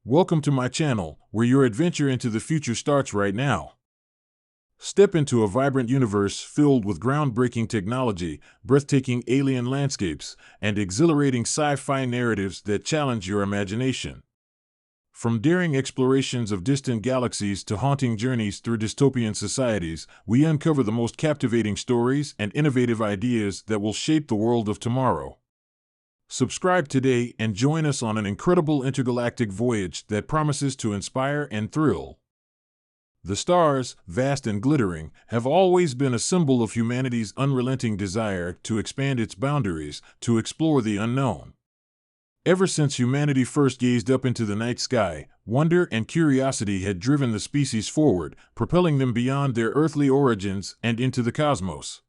Welcome to my channel, where your adventure into the future starts right now. Step into a vibrant universe filled with groundbreaking technology, breathtaking alien landscapes, and exhilarating sci-fi narratives that challenge your imagination. From daring explorations of distant galaxies to haunting journeys through dystopian societies, we uncover the most captivating stories and innovative ideas that will shape the world of tomorrow. Subscribe today and join us on an incredible intergalactic voyage that promises to inspire and thrill. The stars, vast and glittering, have always been a symbol of humanity's unrelenting desire to expand its boundaries, to explore the unknown. Ever since humanity first gazed up into the night sky, wonder and curiosity had driven the species forward, propelling them beyond their earthly origins and into the cosmos.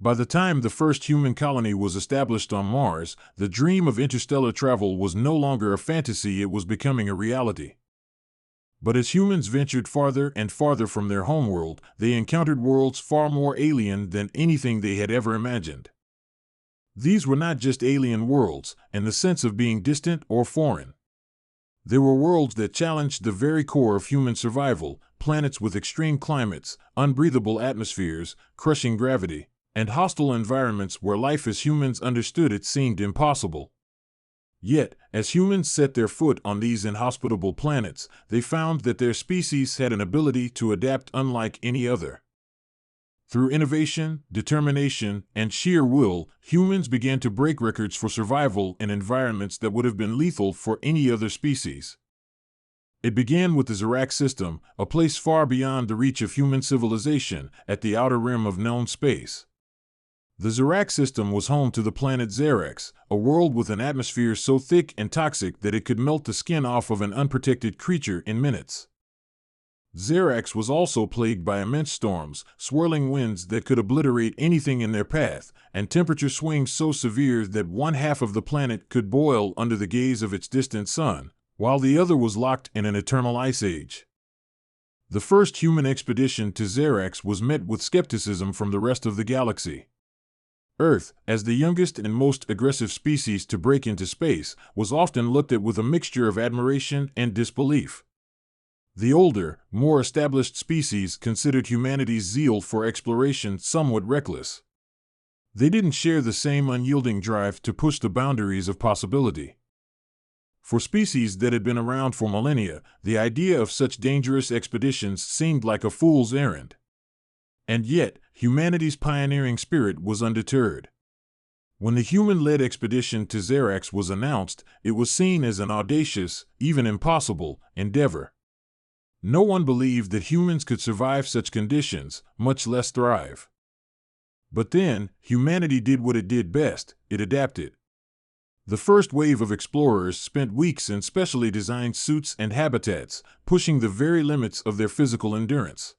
By the time the first human colony was established on Mars, the dream of interstellar travel was no longer a fantasy, it was becoming a reality. But as humans ventured farther and farther from their homeworld, they encountered worlds far more alien than anything they had ever imagined. These were not just alien worlds, in the sense of being distant or foreign. They were worlds that challenged the very core of human survival, planets with extreme climates, unbreathable atmospheres, crushing gravity, and hostile environments where life as humans understood it seemed impossible. Yet, as humans set their foot on these inhospitable planets, they found that their species had an ability to adapt unlike any other. Through innovation, determination, and sheer will, humans began to break records for survival in environments that would have been lethal for any other species. It began with the Zirac system, a place far beyond the reach of human civilization, at the outer rim of known space. The Zirac system was home to the planet Xerax, a world with an atmosphere so thick and toxic that it could melt the skin off of an unprotected creature in minutes. Xerax was also plagued by immense storms, swirling winds that could obliterate anything in their path, and temperature swings so severe that one half of the planet could boil under the gaze of its distant sun, while the other was locked in an eternal ice age. The first human expedition to Xerax was met with skepticism from the rest of the galaxy. Earth, as the youngest and most aggressive species to break into space, was often looked at with a mixture of admiration and disbelief. The older, more established species considered humanity's zeal for exploration somewhat reckless. They didn't share the same unyielding drive to push the boundaries of possibility. For species that had been around for millennia, the idea of such dangerous expeditions seemed like a fool's errand. And yet, humanity's pioneering spirit was undeterred. When the human-led expedition to Xerax was announced, it was seen as an audacious, even impossible, endeavor. No one believed that humans could survive such conditions, much less thrive. But then, humanity did what it did best: it adapted. The first wave of explorers spent weeks in specially designed suits and habitats, pushing the very limits of their physical endurance.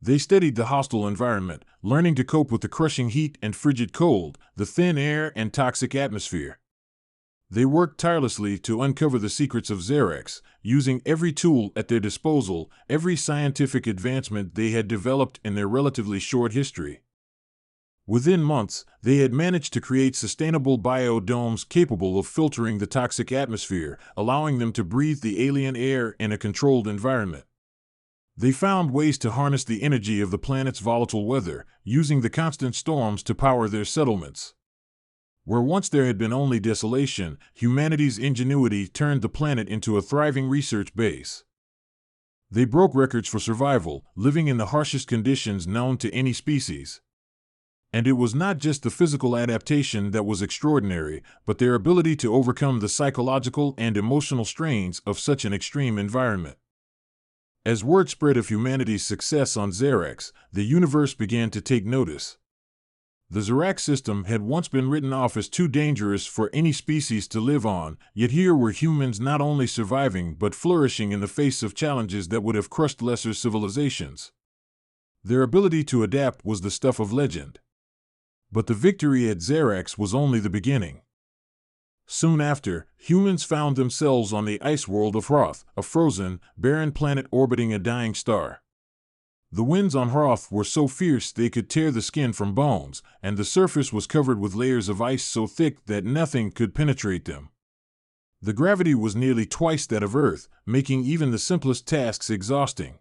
They studied the hostile environment, learning to cope with the crushing heat and frigid cold, the thin air and toxic atmosphere. They worked tirelessly to uncover the secrets of Xerax, using every tool at their disposal, every scientific advancement they had developed in their relatively short history. Within months, they had managed to create sustainable biodomes capable of filtering the toxic atmosphere, allowing them to breathe the alien air in a controlled environment. They found ways to harness the energy of the planet's volatile weather, using the constant storms to power their settlements. Where once there had been only desolation, humanity's ingenuity turned the planet into a thriving research base. They broke records for survival, living in the harshest conditions known to any species. And it was not just the physical adaptation that was extraordinary, but their ability to overcome the psychological and emotional strains of such an extreme environment. As word spread of humanity's success on Xerax, the universe began to take notice. The Zirac system had once been written off as too dangerous for any species to live on, yet here were humans not only surviving but flourishing in the face of challenges that would have crushed lesser civilizations. Their ability to adapt was the stuff of legend. But the victory at Xerax was only the beginning. Soon after, humans found themselves on the ice world of Hoth, a frozen, barren planet orbiting a dying star. The winds on Hoth were so fierce they could tear the skin from bones, and the surface was covered with layers of ice so thick that nothing could penetrate them. The gravity was nearly twice that of Earth, making even the simplest tasks exhausting.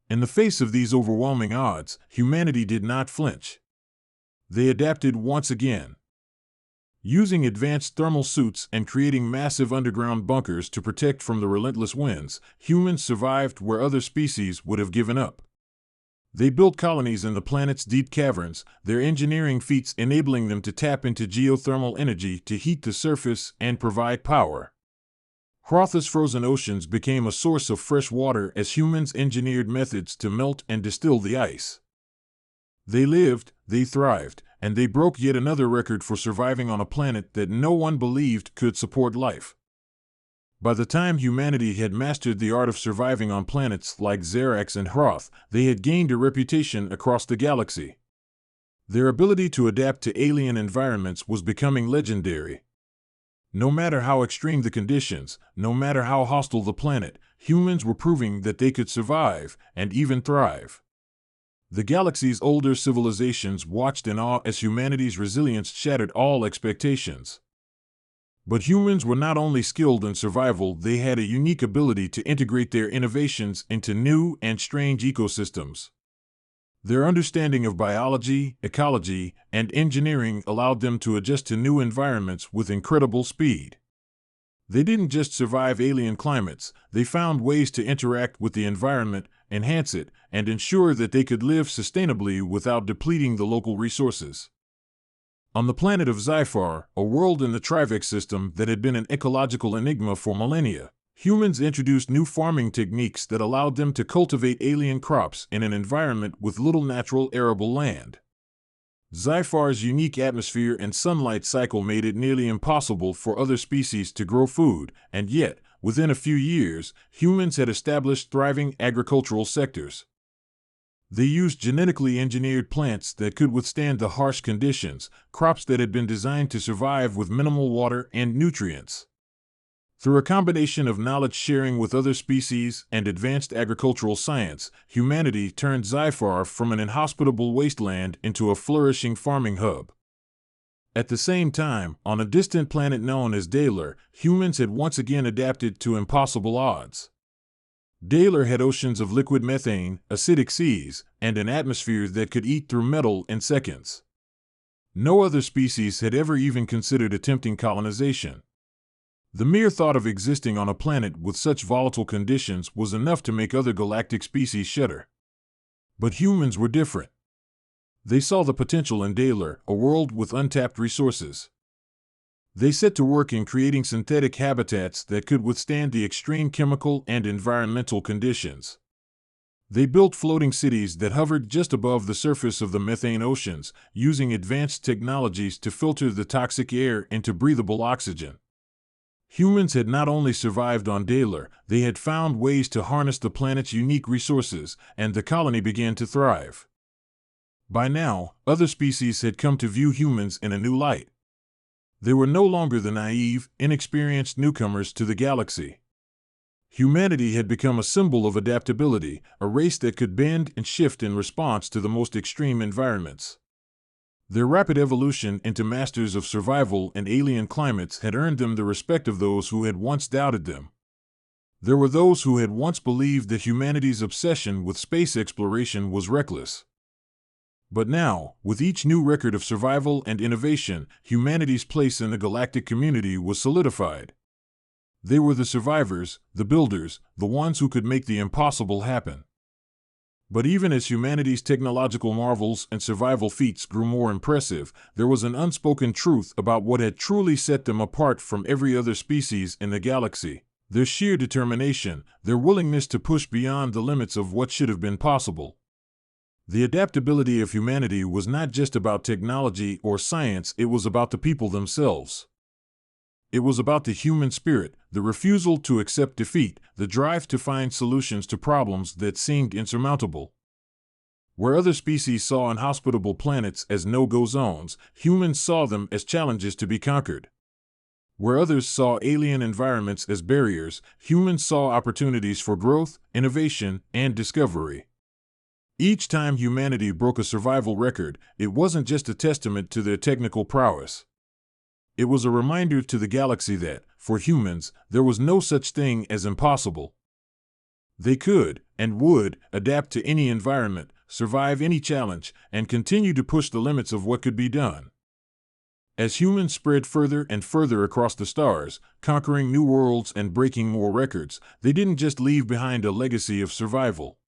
In the face of these overwhelming odds, humanity did not flinch. They adapted once again. Using advanced thermal suits and creating massive underground bunkers to protect from the relentless winds, humans survived where other species would have given up. They built colonies in the planet's deep caverns, their engineering feats enabling them to tap into geothermal energy to heat the surface and provide power. Crotha's frozen oceans became a source of fresh water as humans engineered methods to melt and distill the ice. They lived, they thrived, and they broke yet another record for surviving on a planet that no one believed could support life. By the time humanity had mastered the art of surviving on planets like Xerax and Hroth, they had gained a reputation across the galaxy. Their ability to adapt to alien environments was becoming legendary. No matter how extreme the conditions, no matter how hostile the planet, humans were proving that they could survive and even thrive. The galaxy's older civilizations watched in awe as humanity's resilience shattered all expectations. But humans were not only skilled in survival, they had a unique ability to integrate their innovations into new and strange ecosystems. Their understanding of biology, ecology, and engineering allowed them to adjust to new environments with incredible speed. They didn't just survive alien climates, they found ways to interact with the environment, enhance it, and ensure that they could live sustainably without depleting the local resources. On the planet of Zyphar, a world in the Trivex system that had been an ecological enigma for millennia, humans introduced new farming techniques that allowed them to cultivate alien crops in an environment with little natural arable land. Zyphar's unique atmosphere and sunlight cycle made it nearly impossible for other species to grow food, and yet, within a few years, humans had established thriving agricultural sectors. They used genetically engineered plants that could withstand the harsh conditions, crops that had been designed to survive with minimal water and nutrients. Through a combination of knowledge sharing with other species and advanced agricultural science, humanity turned Zyphar from an inhospitable wasteland into a flourishing farming hub. At the same time, on a distant planet known as Daler, humans had once again adapted to impossible odds. Daler had oceans of liquid methane, acidic seas, and an atmosphere that could eat through metal in seconds. No other species had ever even considered attempting colonization. The mere thought of existing on a planet with such volatile conditions was enough to make other galactic species shudder. But humans were different. They saw the potential in Daler, a world with untapped resources. They set to work in creating synthetic habitats that could withstand the extreme chemical and environmental conditions. They built floating cities that hovered just above the surface of the methane oceans, using advanced technologies to filter the toxic air into breathable oxygen. Humans had not only survived on Daler, they had found ways to harness the planet's unique resources, and the colony began to thrive. By now, other species had come to view humans in a new light. They were no longer the naive, inexperienced newcomers to the galaxy. Humanity had become a symbol of adaptability, a race that could bend and shift in response to the most extreme environments. Their rapid evolution into masters of survival in alien climates had earned them the respect of those who had once doubted them. There were those who had once believed that humanity's obsession with space exploration was reckless. But now, with each new record of survival and innovation, humanity's place in the galactic community was solidified. They were the survivors, the builders, the ones who could make the impossible happen. But even as humanity's technological marvels and survival feats grew more impressive, there was an unspoken truth about what had truly set them apart from every other species in the galaxy: their sheer determination, their willingness to push beyond the limits of what should have been possible. The adaptability of humanity was not just about technology or science, it was about the people themselves. It was about the human spirit, the refusal to accept defeat, the drive to find solutions to problems that seemed insurmountable. Where other species saw inhospitable planets as no-go zones, humans saw them as challenges to be conquered. Where others saw alien environments as barriers, humans saw opportunities for growth, innovation, and discovery. Each time humanity broke a survival record, it wasn't just a testament to their technical prowess. It was a reminder to the galaxy that, For humans, there was no such thing as impossible. They could, and would, adapt to any environment, survive any challenge, and continue to push the limits of what could be done. As humans spread further and further across the stars, conquering new worlds and breaking more records, they didn't just leave behind a legacy of survival.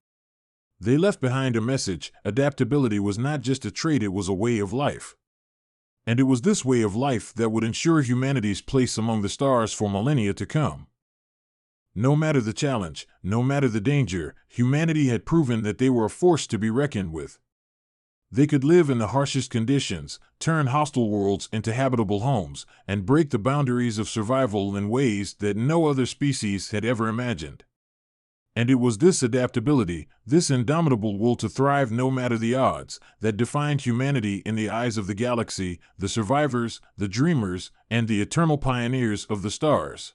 They left behind a message. Adaptability was not just a trait, it was a way of life. And it was this way of life that would ensure humanity's place among the stars for millennia to come. No matter the challenge, no matter the danger, humanity had proven that they were a force to be reckoned with. They could live in the harshest conditions, turn hostile worlds into habitable homes, and break the boundaries of survival in ways that no other species had ever imagined. And it was this adaptability, this indomitable will to thrive no matter the odds, that defined humanity in the eyes of the galaxy, the survivors, the dreamers, and the eternal pioneers of the stars.